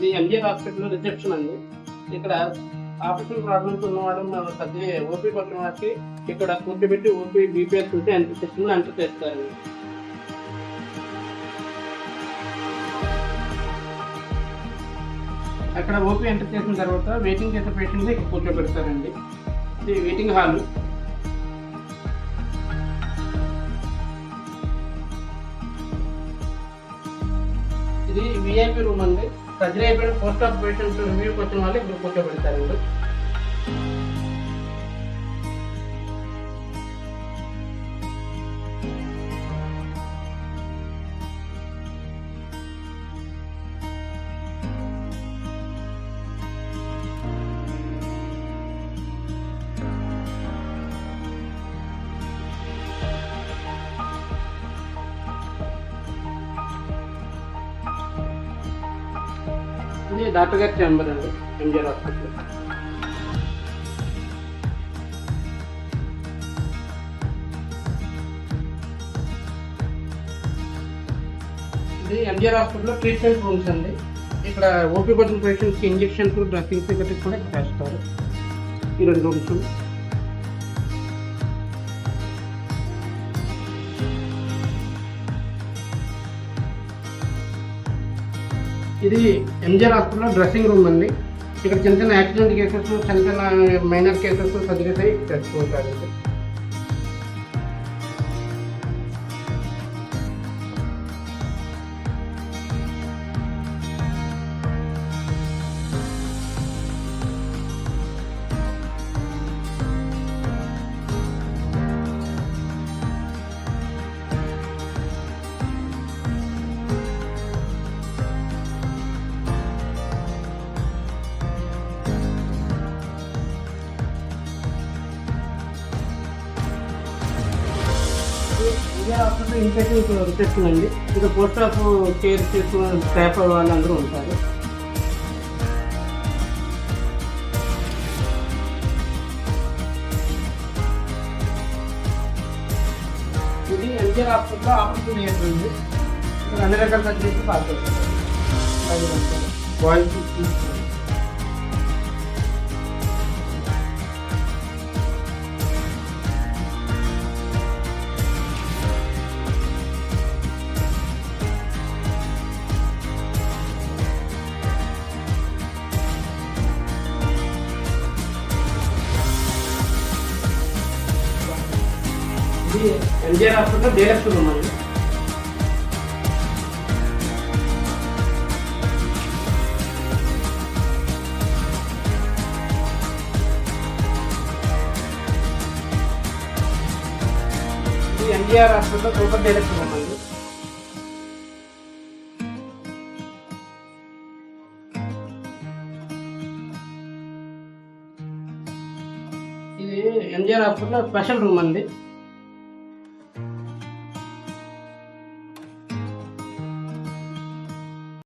ఇది MGR hospital reception అండి. ఇక్కడ ఆపరేషన్ ప్రాబ్లమ్స్ ఉన్నవాళ్ళు మన పెద్ద ఓపీ పట్టిన వారికి ఇక్కడ కూర్చోబెట్టి ఓపీ డీటెయిల్స్ ఉంటే ఎంత సెక్షన్లో ఎంటర్ చేస్తారండి. అక్కడ ఓపీ ఎంటర్ చేసిన తర్వాత వెయిటింగ్ చేసే పేషెంట్ని ఇక్కడ కూర్చోబెడతారండి. ఇది వెయిటింగ్ హాల్. ఇది విఐపి రూమ్ అండి. సర్జరీ అయిపోయిన పోస్ట్ ఆఫ్ పేషెంట్స్ రివ్యూకి వచ్చిన వాళ్ళు ఇక్కడ కూర్చోబెడతారండి. ఇది డాక్టర్ గారి ఛాంబర్ అండి ఎంజిఆర్ హాస్పిటల్. ఇది ఎంజిఆర్ హాస్పిటల్లో ట్రీట్మెంట్ రూమ్స్ అండి. ఇక్కడ ఓపీ పట్టిన పేషెంట్స్కి ఇంజెక్షన్స్ డ్రెస్సింగ్స్ గట్టి కూడా చేస్తారు. ఈ రెండు రూమ్స్. ఇది ఎంజిఆర్ హాస్పిటల్లో డ్రెస్సింగ్ రూమ్ అండి. ఇక్కడ చిన్న చిన్న యాక్సిడెంట్ కేసెస్, చిన్న చిన్న మైనర్ కేసెస్ సర్జరీస్ అయి తెచ్చుకుంటారు. ఎంజిఆర్ హాస్పిటల్ ఇన్ఫెక్టివ్ రిసెప్షన్ అండి. ఇక్కడ పోస్ట్ ఆఫ్ కేర్ చేసుకున్న స్టాఫ్ వాళ్ళందరూ ఉంటారు. ఇది ఎంజిఆర్ హాస్పిటల్లో ఆపరేషన్ థియేటర్ అండి. ఇక్కడ అన్ని రకాల సర్జరీస్ పాస్ అవుతారు. Boys MGR hospital direct room అండి. ఇది MGR hospital super direct room అండి. ఇది ఎంజిఆర్ హాస్పిటల్ స్పెషల్ రూమ్ అండి.